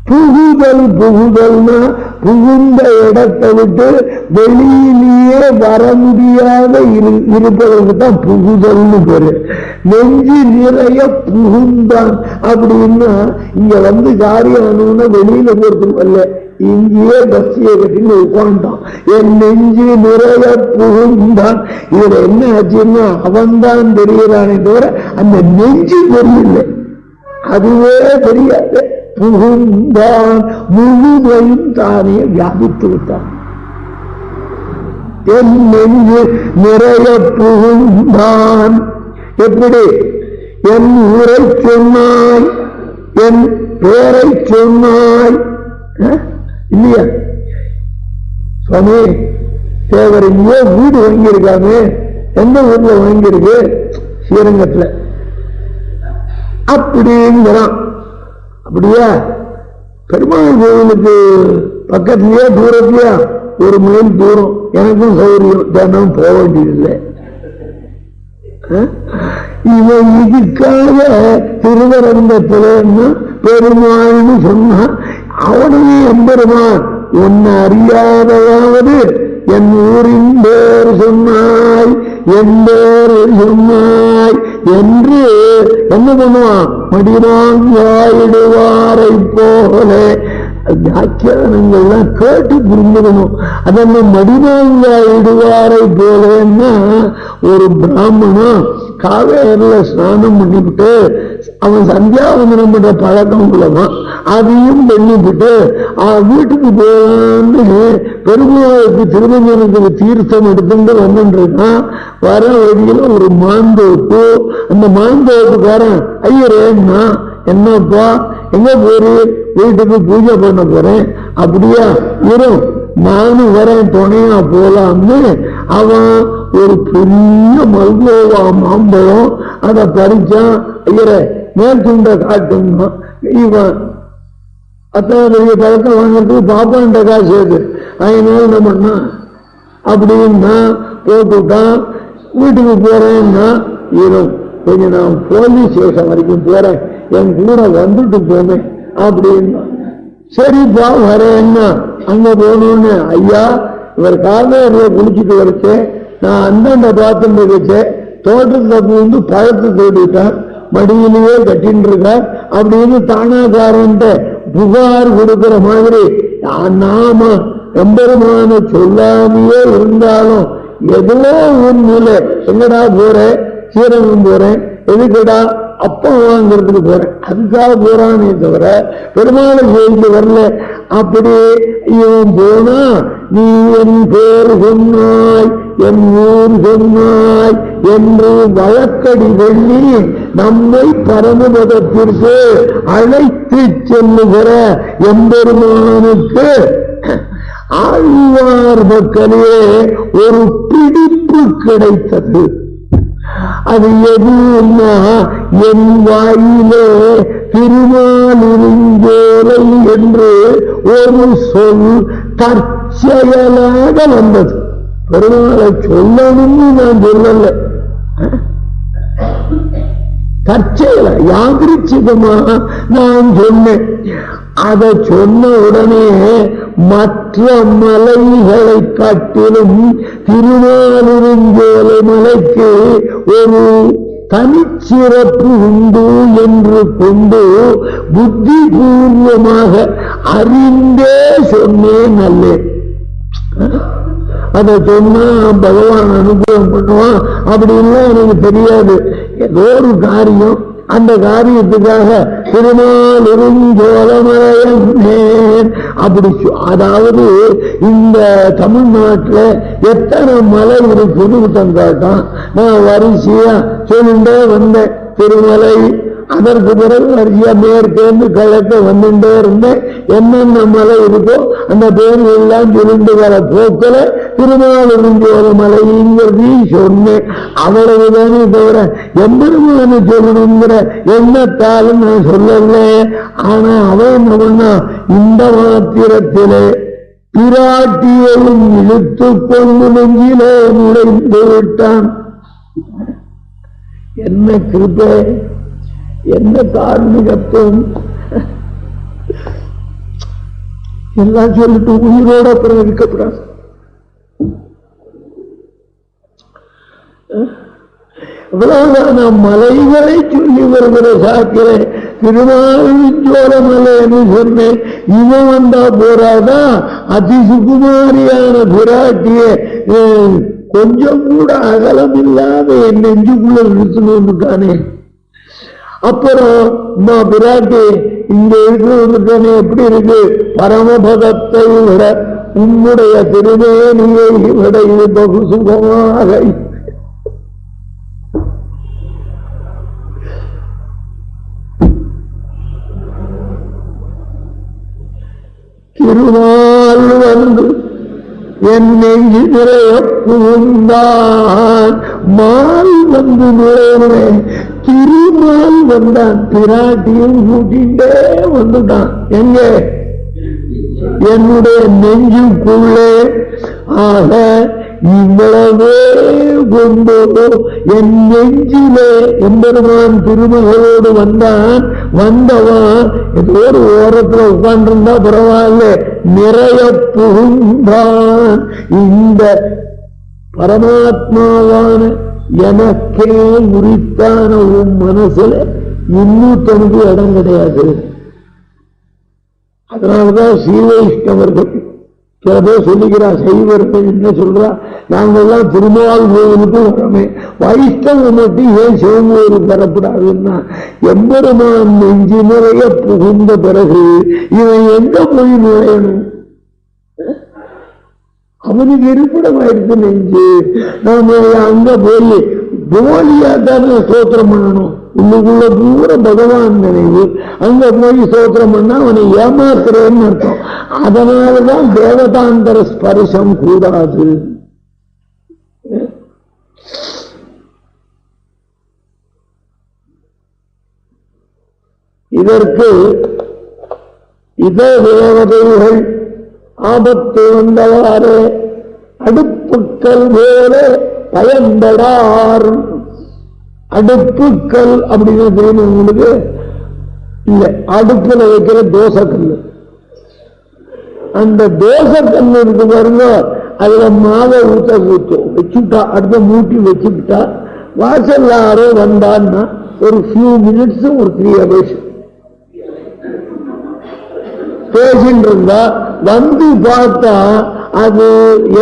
புகுதல், புகுதல்னா புகுந்த இடத்தை விட்டு வெளியிலேயே வர முடியாத இருப்பதற்கு தான் புகுதல்னு பேரு. நெஞ்சு நிறைய புகுந்தான் அப்படின்னா இங்க வந்து காரியம் வெளியில போறதுக்கு வரல, இங்கேயே பஸ்ஸியை கட்டின்னு உட்காண்டான். என் நெஞ்சு நிறைய புகுந்தான். இதுல என்ன ஆச்சுன்னா அவன்தான் தெரியறானே தவிர அந்த நெஞ்சு தெரியல, அதுவே தெரியாது. புகுந்தான், முழுமையும் தானே வியாபித்து விட்டான். என் நெஞ்சு நிறைய புகுந்தான். எப்படி? என் ஊரை சொன்னாய், என் பேரை சொன்னாய் இல்லையா? சுவாமி தேவர் இங்கே வீடு வாங்கியிருக்காங்க. எந்த ஊர்ல வாங்கியிருக்கு? ஸ்ரீரங்கத்துல. அப்படிங்கிறான். அப்படியா? பெருமாள் கோவிலுக்கு பக்கத்திலேயே தூரத்திலேயா? 1 மைல் தூரம். எனக்கும் சௌகரியம், தினம் போக வேண்டியதில்லை. இவன் இதுக்காக திருவரங்கத்திலன்னா பெருமாள்னு சொன்னான். அவனுமே எம்பெருமான் உன்னை அறியாததாவது என் ஊரின் பேர் சொன்னாய், என் பேர் சொன்னாய் என்று என்ன பண்ணுவான்? மடிவாங்கிடுவாரை போல. வியாக்கியானங்கள்லாம் கேட்டு புரிஞ்சுக்கணும். அதென்ன மடிவாங்கிடுவாரை போலன்னா, ஒரு பிராமணன் காவேரில ஸ்நானம் பண்ணிவிட்டு அவன் சந்தியாவந்தனம் பண்ற பழக்கம் உள்ளவன், அதையும் பண்ணிவிட்டு வீட்டுக்கு போவான்னு பெருமாளுக்கு திருமஞ்சனத்துக்கு தீர்த்தம் எடுத்துட்டு வந்துட்டு இருக்கான். வர வழியில ஒரு மாந்தோப்பு. அந்த மாந்தோப்புக்காரன் ஐயரேன்னா, என்னப்பா எங்க போறீ? வீட்டுக்கு பூஜை பண்ண போறேன். அப்படியா? இரும், நானும் வரேன், துணையா போலாம்னு அவன் ஒரு பெரிய மல்கோவா மாம்பழம் அதை பறிச்சான். ஐயரே மேல் துண்டை காட்டுங்க. இவன் அத்தனை பெரிய பழக்கம் வாங்கிறதுக்கு பாப்பான்ட்ட காசு ஏது, அதனால என்ன பண்ணா அப்படின்னா போட்டுட்டான். வீட்டுக்கு போறேன்னா, இரும் கொஞ்சம் நான் போலீஸ் ஸ்டேஷன் வரைக்கும் போறேன், என் கூட வந்துட்டு போனேன் அப்படின்னா. சரிப்பா வரேன்னா. அங்க போனோன்னு, ஐயா இவர் காவேரில குளிச்சுட்டு வரைச்சேன், நான் அந்தாண்ட பார்த்துட்டு வச்சேன், தோட்டத்தை பூந்து பழத்தை தேடிட்டான், மடியிலேயே கட்டின்னு இருக்கார் அப்படின்னு தானாக்காரன்ட்ட புகார் கொடுக்கிற மாதிரி நாம எம்பெருமான சொல்லாமையே இருந்தாலும் எதுவோ ஒண்ணுல எங்கடா போறேன், ஸ்ரீரங்கம் போறேன், எதுக்கடா அப்பம் வாங்கிறதுக்கு போறேன், அதுக்காக போறானே தவிர பெருமாளை செய்து வரல. அப்படி இவன் போனா, நீ என் பேர் சொன்னாய், என் ஊர் சொன்னாய் என்று வழக்கடி வெள்ளி நம்மை பரமபதத்திற்கு அழைத்து செல்லுகிற எம்பெருமானுக்கு ஆழ்வார் மக்களே ஒரு பிடிப்பு கிடைத்தது. அது எதுன்னா, என் வாயிலே திருமாலிருஞ்சோலை என்று ஒரு சொல் தற்செயலாக வந்தது. பெருமாளை சொல்லணும்னு நான் சொல்லல, தற்செயல யாதிருச்சிகமாக நான் சொன்னேன். அதை சொன்ன உடனே மற்ற மலைகளை காட்டிலும் திருமாலிருஞ்சோலை மலைக்கு ஒரு தனிச்சிறப்பு உண்டு என்று கொண்டு புத்திபூர்வமாக அறிந்தே சொன்னேன். நல்லேன். அதை சொன்னா பகவான் அனுகிரகம் பண்ணுவான் அப்படின்லாம் எனக்கு தெரியாது. ஏதோ ஒரு காரியம், அந்த காரியத்துக்காக திருமாலிருஞ்சோலைமலையன்னேன் அப்படி. அதாவது இந்த தமிழ்நாட்டில் எத்தனை மலை இருக்குன்னு தந்தாட்டான். நான் வரிசையா சொல்லிட்டே வந்தேன். திருமலை, அதற்கு பிறகு வரிசையா மேற்கேந்து கிழக்க வந்துட்டே இருந்தேன். என்னென்ன மலை இருக்கோ அந்த பேர்கள் எல்லாம் சொல்லிட்டு வர போக்கல திருமாலிருஞ்சோல மலைங்கிறதையும் சொன்னேன். அவ்வளவுதானே தவிர எம்பெருமானு சொல்லணுங்கிற எண்ணத்தாலும் நான் சொல்லல. ஆனா அவன் என்ன பண்ணா, இந்த மாத்திரத்திலே பிராட்டியையும் இழுத்து கொண்டு நெஞ்சிலே நுழைந்து விட்டான். என்ன கிருபை, என்ன கார்மிகத்துவம் எல்லாம் சொல்லிட்டு உயிரோட அப்புறம் இருக்கப்படாது. நான் மலைகளை சொல்லி வருகிற சாக்கிறேன். திருமாலிருஞ்சோல மலைன்னு சொன்னேன். இவன் வந்தா போறாதா, அதிசுகுமாரியான பிராட்டிய கொஞ்சம் கூட அகலம் இல்லாத என் நெஞ்சுக்குள்ள இருக்கணும்னுட்டானே. அப்புறம் பிராட்டி இங்க இருக்கிறது எப்படி இருக்கு, பரமபதத்தை விட உன்னுடைய திருமேனியை விட இது பகு சுகமாக திருமால் வந்து என் நெஞ்சு நிறைய புகுந்தான். மால் வந்து நுழைவேன், திருமால் வந்தான். பிராட்டியும் கூட்டிகிட்டே வந்துட்டான். எங்க என்னுடைய நெஞ்சுக்குள்ளே. ஆக இவ்வளவே கொண்டு என் நெஞ்சிலே எம்பெருமான் திருமகளோடு வந்தான். வந்தவன் ஏதோ ஒரு ஓரத்தில் உட்கார்ந்திருந்தா பரவாயில்ல, நிறைய புகுந்தான். இந்த பரமாத்மாவான எனக்கே உரித்தான உன் மனசுல இன்னும் இடம் கிடையாது. அதனாலதான் ஸ்ரீவைஷ்ணவர்கள் சில பேர் சொல்லிக்கிறார், சைவர்கள் என்ன சொல்றா, நாங்கெல்லாம் திருமால் கோவிலுக்கு வரமே, வைஷ்ணவ மட்டும் ஏன் சிவங்கோவிலுக்கு வரக்கூடாதுன்னா, எம்பெருமான் நெஞ்சு நிறைய புகுந்த பிறகு இவன் எங்க போய் நுழையணும்? அவனுக்கு இருப்பிடம் ஆயிடுச்சு நெஞ்சு. நாம அங்க போய் போலியா தானே ஸ்தோத்திரம் பண்ணணும். உள்ளுக்குள்ள பூரா பகவான் நினைவு. அங்க போய் ஸ்தோத்திரம் பண்ணா அவனை ஏமாத்துறேன்னு அர்த்தம். அதனாலதான் தேவதாந்தர ஸ்பர்சம் கூடாது. இதற்கு இதே தேவதைகள் ஆபத்து வந்தவாறு அடுப்புக்கள் போல பயன்படார். அடுப்புக்கள் அப்படின்னு தெரியும் உங்களுக்கு? இல்ல, அடுப்புல வைக்கிற தோசைக்கல். அந்த தோசைக்கல் இருக்கு பாருங்க, அதுல மாவை ஊத்தும் வச்சுட்டா, அடுத்த மூட்டி வச்சுக்கிட்டா வாசல் யாரோ வந்தான்னா ஒரு ஃபியூ மினிட்ஸ், ஒரு 3 hours பேசிட்டு இருந்தா வந்து பார்த்தா அது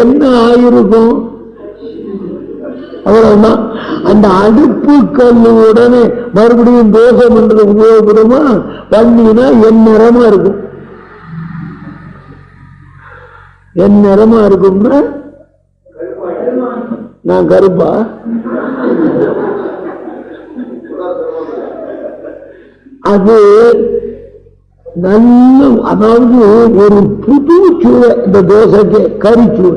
என்ன ஆயிருக்கும்? அவ்வளவுதான். அந்த அடுப்பு கல்லு உடனே மறுபடியும் தோசை பண்றது உபயோகப்படுமா? பண்ணினா என் நிறமா இருக்கும். என் நிறமா இருக்கும்னா நான் கருப்பா? அது நல்ல, அதாவது ஒரு புது சூழ, இந்த தோசைக்கு கறிச்சூழ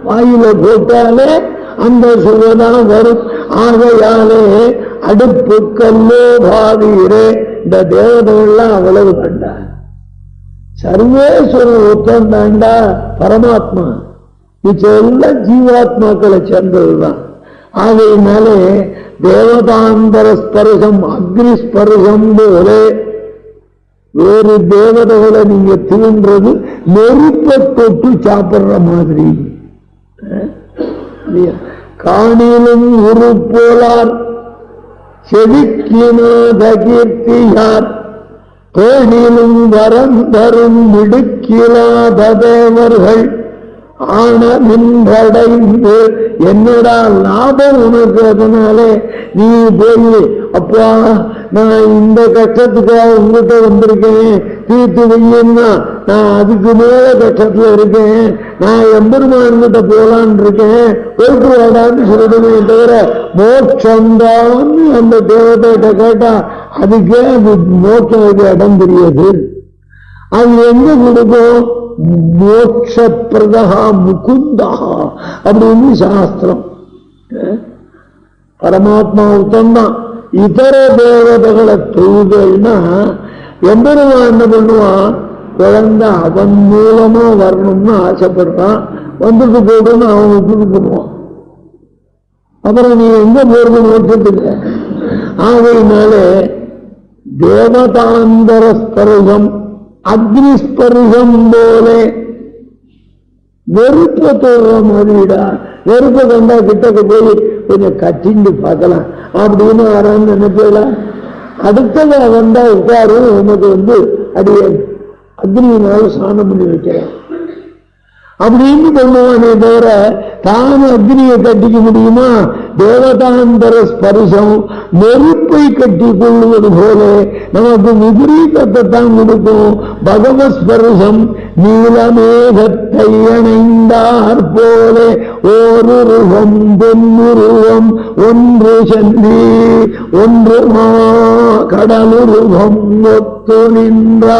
வாயில போட்டாலே அந்த சுவைதான் வரும். ஆகையாலே அடுப்பு கல்லோ பாவீரே, இந்த தேவதைகள்லாம் அவ்வளவு கண்டா. சர்வேஸ்வரன் ஒத்தந்தாண்டா பரமாத்மா. இதெல்லாம் ஜீவாத்மாக்களை சேர்ந்ததுதான். ஆகையினாலே தேவதாந்தர ஸ்பர்சம் அக்னி ஸ்பர்சம் போல வேறு தேவதைகளை நீங்க தீன்றது நெருப்பை தொட்டு சாப்பிடுற மாதிரி. காணிலும் உரு போலார் செதுக்கினாத கீர்த்தியார் பேணிலும் வரம் தரும் மிடுக்கிலாத தேவர்கள் ஆன நின்றடைந்து என்னடா லாபம் உனக்கு? அதனாலே நீ போய் அப்பா நான் இந்த கஷ்டத்துக்காக உங்ககிட்ட வந்திருக்கேன், தீர்த்து வையன்னா நான் அதுக்கு மேல கஷ்டத்துல இருக்கேன், நான் எம்பெருமான்கிட்ட போலான்னு இருக்கேன், போயிட்டு வாடான்னு சொல்றதே தவிர மோட்சம்தான் அந்த தேவதைகிட்ட கேட்டா அதுக்கே அது மோட்சம் இடம் தெரியாது. அது எங்க கொடுக்கும்? மோட்சப்பிரதா முகுந்தா அப்படின்னு சாஸ்திரம். பரமாத்மாவுத்தான். இதர தேவதைகளை தொழுதல்னா எம்பெருமான் என்ன பண்ணுவான்? குழந்தை அவன் மூலமா வரணும்னு ஆசைப்படுறான், வந்துட்டு போடுன்னு அவன் விட்டுட்டு போடுவான். அப்புறம் நீ எங்க போறது நோக்கத்துக்கு? ஆகையினாலே தேவதாந்தர ஸ்பர்சம் அக்னிஸ்பர்சம் போல நெருப்ப தோற மாதிரிடா. நெருப்ப கண்டா கிட்டக்க போய் கொஞ்சம் கட்டிண்டு பார்க்கலாம் அப்படின்னு வரான்னு நினைப்பேல. அடுத்ததா வந்தா உட்காரு, உனக்கு அடியே அக்னியினால ஸ்நானம் பண்ணி வைக்கிறேன் அப்படின்னு பண்ணுவானே தவிர தானும் அக்னியை கட்டிக்க முடியுமா? தேவதாந்தர ஸ்பர்சம் நெருப்பை கட்டி கொள்ளுவது போல நமக்கு விபரீதத்தை தான் கொடுக்கும். பகவத் ஸ்பர்சம் நீலமேகத்தை அணைந்தார் போல ஓருருவம் பொன்னுருவம் ஒன்று சென்றி ஒன்று மா கடலுருவம் ஒத்து நின்றா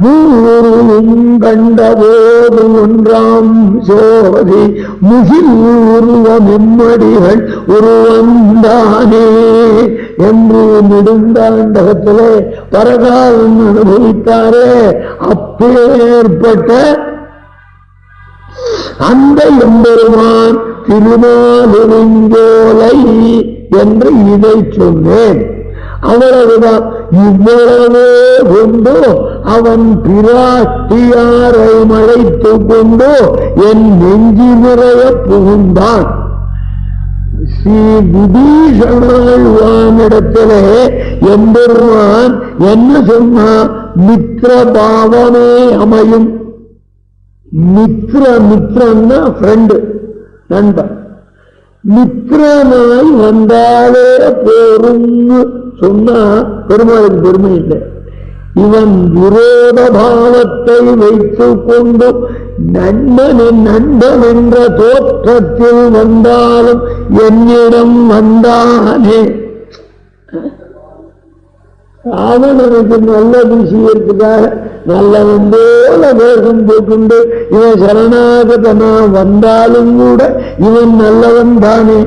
மூருவும் கண்டபோது ஒன்றாம் சோதி முகில் உருவம் எம்மடிகள் உருவந்தானே என்று நெடுந்தாண்டகத்திலே பரகாலம் அனுபவித்தாரே. அப்பேற்பட்ட அந்த எம்பெருமான் திருமாலிருஞ்சோலை என்று இதை சொன்னேன். அவ்வளவுதான். இவ்வளவே கொண்டு அவன் பிராட்டியாரை மழைத்து கொண்டு என் நெஞ்சி நிறைய புகுந்தான். ஸ்ரீ விபீஷணாழ்வானிடத்திலே எம்பெருமான் என்ன சொன்னா? மித்ர பாவமே அமையும். மித்ரன்னா ஃப்ரெண்டு, நண்பன். மித்ரனாய் வந்தாலே போரும்னு சொன்னா பெருமாளுக்கு பெருமை இல்லை. இவன் விரோத பாவத்தை வைத்துக் கொண்டு நண்பனின் நண்பன் என்ற தோற்றத்தில் வந்தாலும் என்னிடம் வந்தானே. ராவணனுக்கு நல்லது செய்யறதுக்காக நல்லவன் போல வேகம் போட்டுண்டு இவன் சரணாகதனா வந்தாலும் கூட இவன் நல்லவன் தானே.